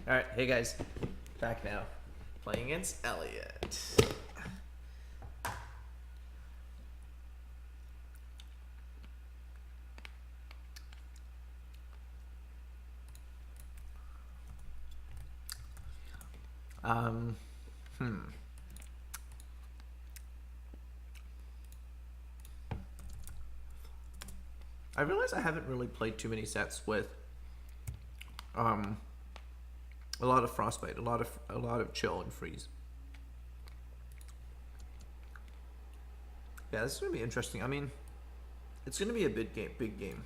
Alright, hey guys. Back now. Playing against Elyot. Um, hmm. I realize I haven't really played too many sets with a lot of frostbite, a lot of chill and freeze. Yeah, this is gonna be interesting. I mean, it's gonna be a big game.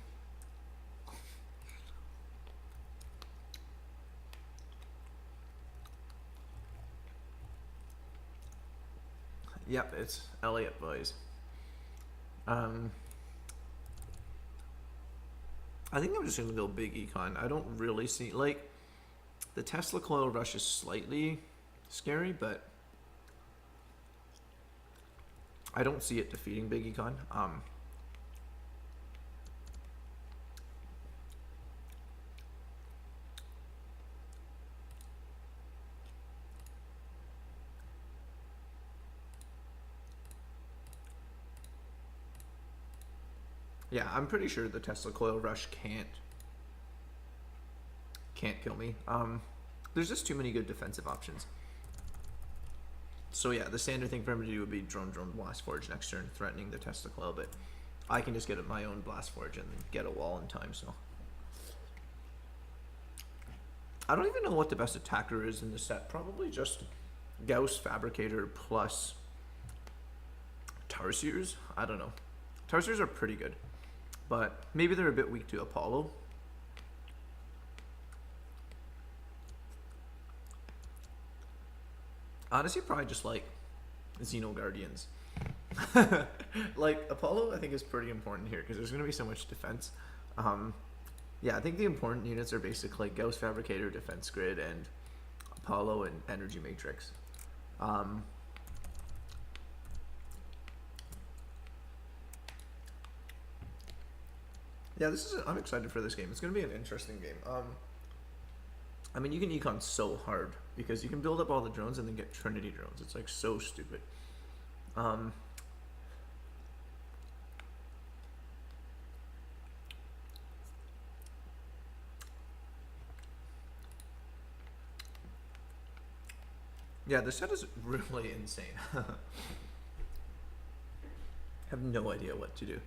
Yep, it's Elyot, boys. I think I'm just gonna go big econ. I don't really see, like, the Tesla coil rush is slightly scary, but I don't see it defeating big econ. Yeah, I'm pretty sure the Tesla coil rush can't kill me. There's just too many good defensive options. So yeah, the standard thing for him to do would be drone blast forge next turn, threatening the Tesla coil, but I can just get my own blast forge and get a wall in time. So I don't even know what the best attacker is in the set. Probably just Gauss Fabricator plus Thurs. I don't know. Thurs are pretty good, but maybe they're a bit weak to Apollo. Honestly, probably just like Xeno Guardians. Like, Apollo, I think, is pretty important here because there's going to be so much defense. Yeah, I think the important units are basically Gauss Fabricator, Defense Grid, and Apollo and Energy Matrix. Yeah, I'm excited for this game. It's going to be an interesting game. I mean, you can econ so hard because you can build up all the drones and then get Trinity drones. It's like so stupid. Yeah, this set is really insane. I have no idea what to do.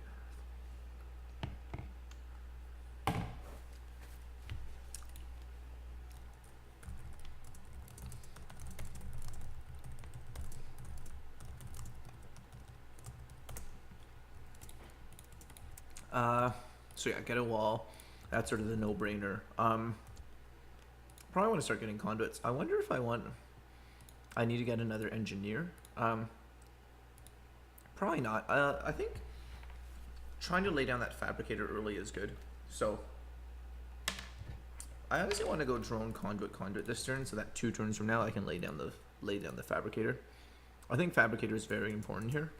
So yeah, get a wall. That's sort of the no-brainer. Probably want to start getting conduits. I wonder if I need to get another engineer. Probably not. I think trying to lay down that fabricator early is good. So I honestly want to go drone conduit this turn, so that 2 turns from now I can lay down the fabricator. I think fabricator is very important here.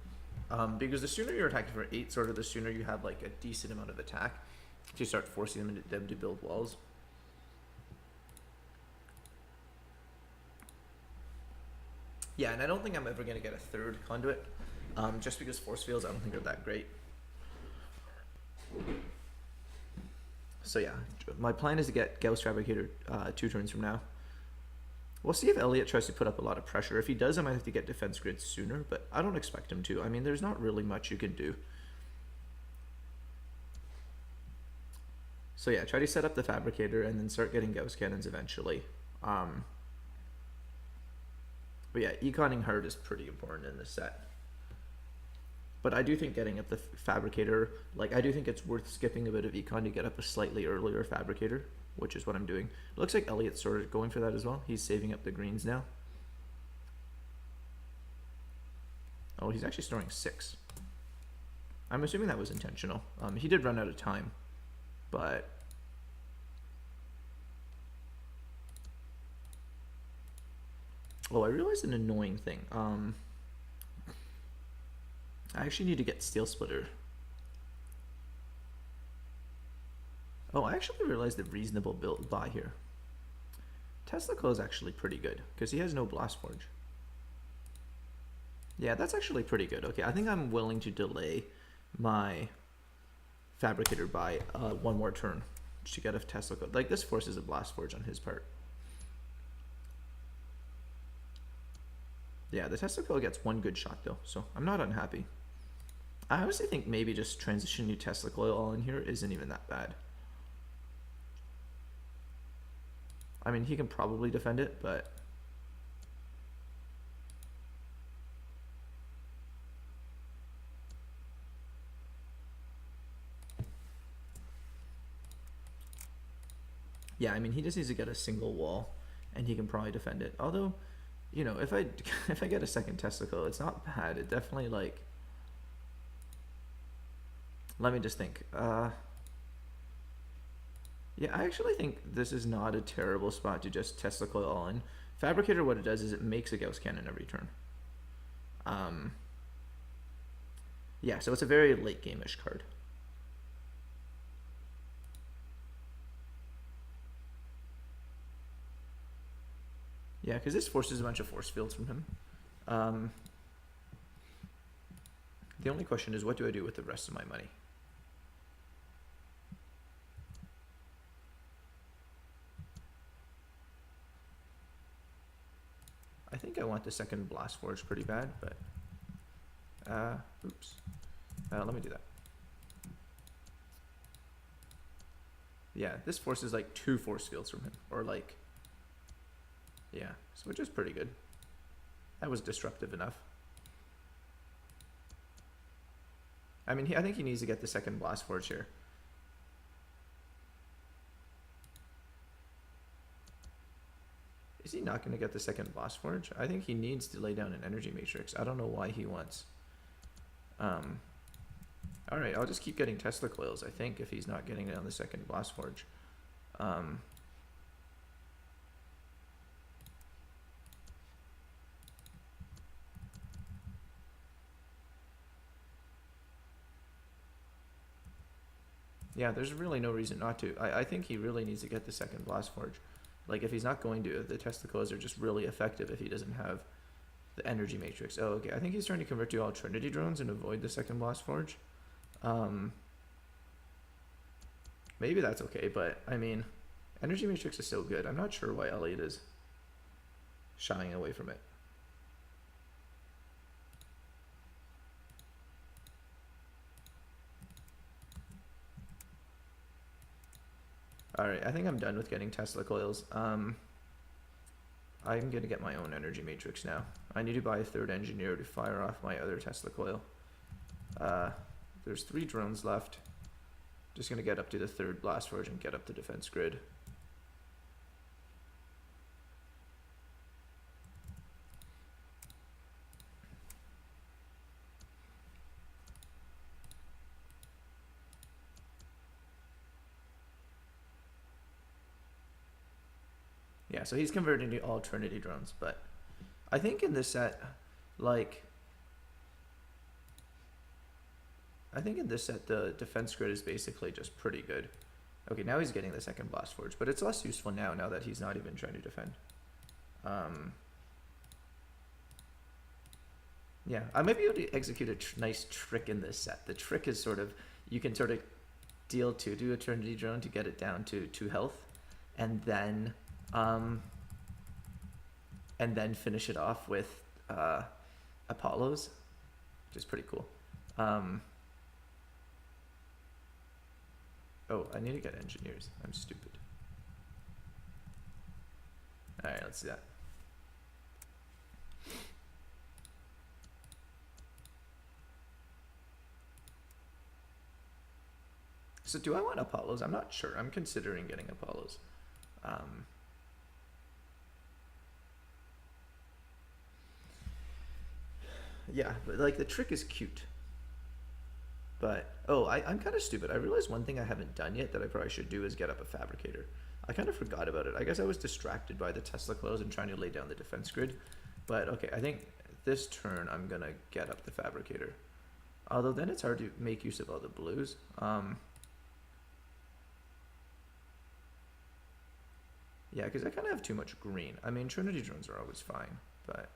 Because the sooner you're attacking for 8, sort of the sooner you have like a decent amount of attack to start forcing them to build walls. Yeah, and I don't think I'm ever going to get a 3rd conduit, just because force fields I don't think are that great. So yeah, my plan is to get Gauss Fabricator 2 turns from now. We'll see if Elyot tries to put up a lot of pressure. If he does, I might have to get Defense Grid sooner, but I don't expect him to. I mean, there's not really much you can do. So yeah, try to set up the Fabricator and then start getting Gauss Cannons eventually. But yeah, econing hard is pretty important in this set. But I do think getting up the Fabricator, like, I do think it's worth skipping a bit of econ to get up a slightly earlier Fabricator, which is what I'm doing. It looks like Elyot's sort of going for that as well. He's saving up the greens now. Oh, he's actually storing 6. I'm assuming that was intentional. He did run out of time, but oh, I realized an annoying thing. I actually need to get Steel Splitter. Oh, I actually realized the reasonable buy here. Tesla coil is actually pretty good because he has no blast forge. Yeah, that's actually pretty good. Okay, I think I'm willing to delay my fabricator by one more turn to get a Tesla coil. Like, this forces a blast forge on his part. Yeah, the Tesla coil gets one good shot though, so I'm not unhappy. I honestly think maybe just transition new Tesla coil all in here isn't even that bad. I mean, he can probably defend it, but yeah, I mean, he just needs to get a single wall, and he can probably defend it. Although, you know, if I if I get a second Tesla coil, it's not bad. It definitely, like, let me just think. Yeah, I actually think this is not a terrible spot to just Tesla coil all in. Fabricator, what it does is it makes a Gauss cannon every turn. Yeah, so it's a very late game-ish card. Yeah, because this forces a bunch of force fields from him. The only question is, what do I do with the rest of my money? I think I want the second blast forge pretty bad, but oops. Let me do that. Yeah, this forces like 2 force fields from him, or like, yeah, so which is pretty good. That was disruptive enough. I mean, I think he needs to get the second blast forge here. Is he not going to get the second blast forge? I think he needs to lay down an energy matrix. I don't know why he wants. All right, I'll just keep getting Tesla coils, I think, if he's not getting down the second blast forge. Yeah, there's really no reason not to. I think he really needs to get the second blast forge. Like, if he's not going to, the Tesla coils are just really effective if he doesn't have the energy matrix. Oh, okay. I think he's trying to convert to all Trinity drones and avoid the second blast forge. Maybe that's okay, but I mean, energy matrix is so good. I'm not sure why Elyot is shying away from it. Alright, I think I'm done with getting Tesla coils. I'm going to get my own energy matrix now. I need to buy a third engineer to fire off my other Tesla coil. There's 3 drones left. Just going to get up to the third blast forge and get up the defense grid. Yeah, so he's converting to all Trinity drones, but I think in this set, like, I think in this set the defense grid is basically just pretty good. Okay, now he's getting the second blast forge, but it's less useful now that he's not even trying to defend. Yeah, I might be able to execute a nice trick in this set. The trick is sort of, you can sort of do a Trinity drone to get it down to 2 health, and then finish it off with Apollos, which is pretty cool. Oh, I need to get engineers. I'm stupid. Alright, let's do that. So do I want Apollos? I'm not sure. I'm considering getting Apollos. Yeah, but like the trick is cute. But, oh, I'm kind of stupid. I realized one thing I haven't done yet that I probably should do is get up a fabricator. I kind of forgot about it. I guess I was distracted by the Tesla coils and trying to lay down the defense grid. But, okay, I think this turn I'm going to get up the fabricator. Although then it's hard to make use of all the blues. Yeah, because I kind of have too much green. I mean, Trinity drones are always fine, but...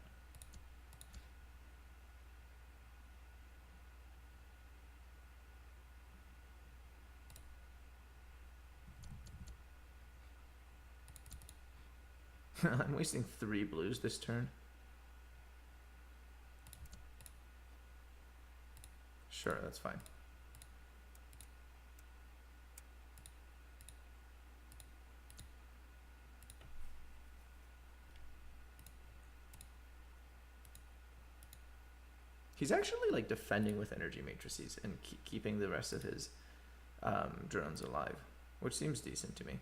I'm wasting 3 blues this turn. Sure, that's fine. He's actually like defending with energy matrices and keeping the rest of his drones alive, which seems decent to me.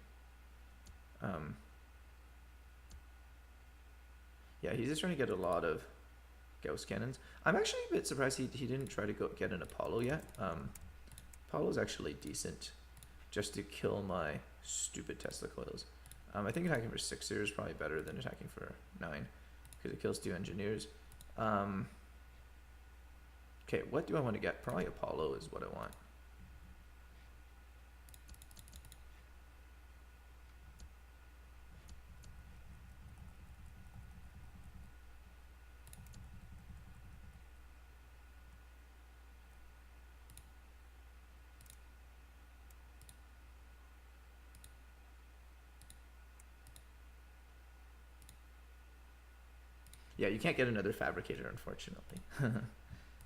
Yeah, he's just trying to get a lot of Gauss cannons. I'm actually a bit surprised he didn't try to get an Apollo yet. Apollo's actually decent just to kill my stupid Tesla coils. I think attacking for 6 is probably better than attacking for 9 because it kills 2 engineers. Okay, what do I want to get? Probably Apollo is what I want. Yeah, you can't get another fabricator, unfortunately.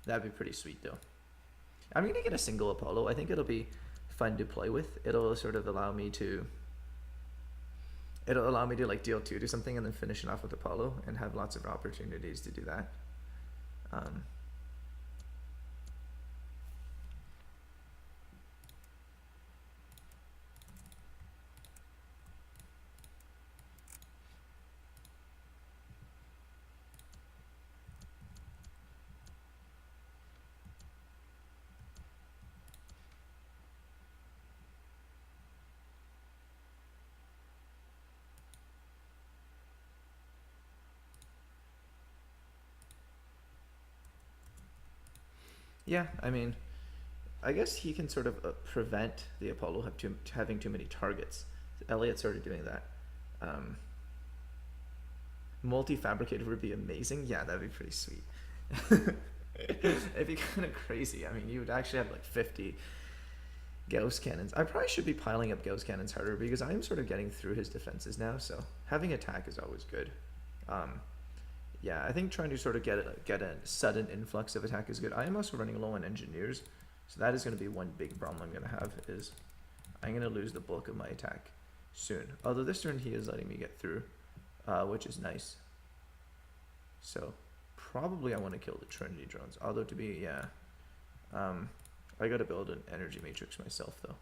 That'd be pretty sweet, though. I'm going to get a single Apollo. I think it'll be fun to play with. It'll sort of allow me to... It'll allow me to like deal 2 to something and then finish it off with Apollo and have lots of opportunities to do that. Yeah, I mean, I guess he can sort of prevent the Apollo having too many targets. Elyot started doing that. Multi-fabricator would be amazing. Yeah, that'd be pretty sweet. It'd be kind of crazy. I mean, you would actually have like 50 Gauss cannons. I probably should be piling up Gauss cannons harder because I'm sort of getting through his defenses now, so having attack is always good. Yeah, I think trying to sort of get a sudden influx of attack is good. I am also running low on engineers, so that is going to be one big problem I'm going to have is I'm going to lose the bulk of my attack soon. Although this turn he is letting me get through, which is nice. So probably I want to kill the Trinity drones. Although to be, yeah, I got to build an energy matrix myself though.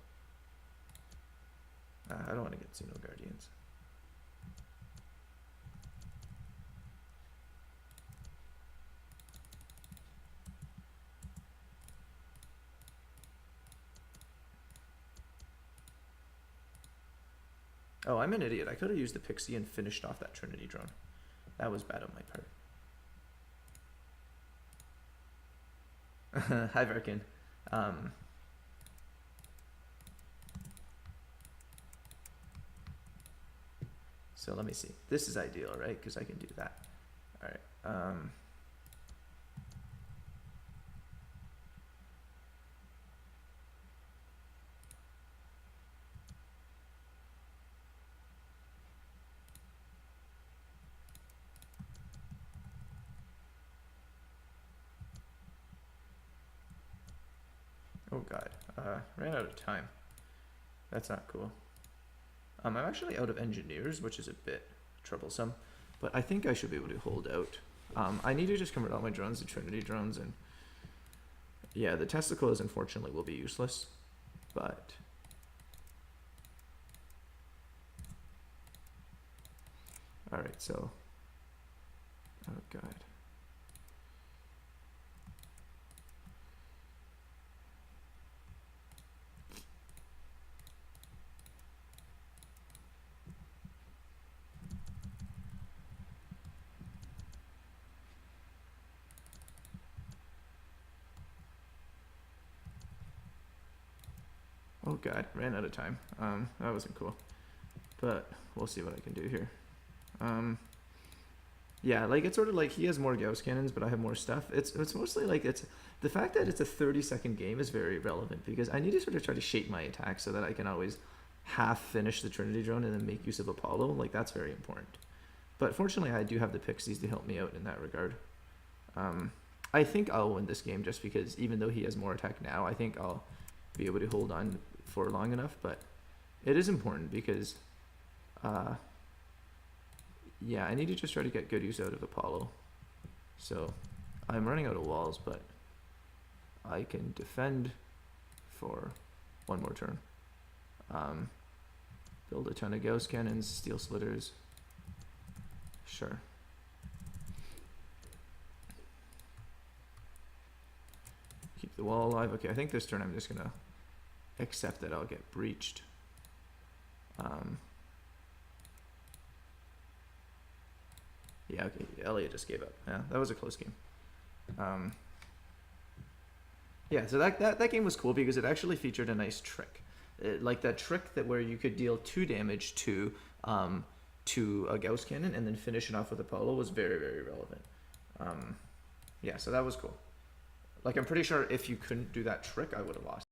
I don't want to get Xeno Guardians. Oh, I'm an idiot. I could have used the Pixie and finished off that Trinity drone. That was bad on my part. Hi, Verkin. So let me see. This is ideal, right? Because I can do that. All right. Oh god, ran out of time. That's not cool. I'm actually out of engineers, which is a bit troublesome, but I think I should be able to hold out. I need to just convert all my drones to Trinity drones, and yeah, the testicles unfortunately will be useless, but alright, so, oh god. Oh god, ran out of time. That wasn't cool. but we'll see what I can do here. Yeah, like it's sort of like he has more Gauss cannons, but I have more stuff. It's mostly like it's the fact that it's a 30-second game is very relevant because I need to sort of try to shape my attack so that I can always half finish the Trinity drone and then make use of Apollo. Like that's very important. But fortunately, I do have the Pixies to help me out in that regard. I think I'll win this game just because even though he has more attack now, I think I'll be able to hold on for long enough. But it is important because, yeah, I need to just try to get good use out of Apollo. So I'm running out of walls, but I can defend for one more turn. Build a ton of Gauss cannons, steel slitters. Sure. Keep the wall alive. Okay, I think this turn I'm just gonna accept that I'll get breached. Yeah, okay, Elyot just gave up. Yeah, that was a close game. Yeah, so that game was cool because it actually featured a nice trick. Like that trick that where you could deal 2 damage to a Gauss cannon and then finish it off with Apollo was very, very relevant. Yeah, so that was cool. Like I'm pretty sure if you couldn't do that trick, I would have lost.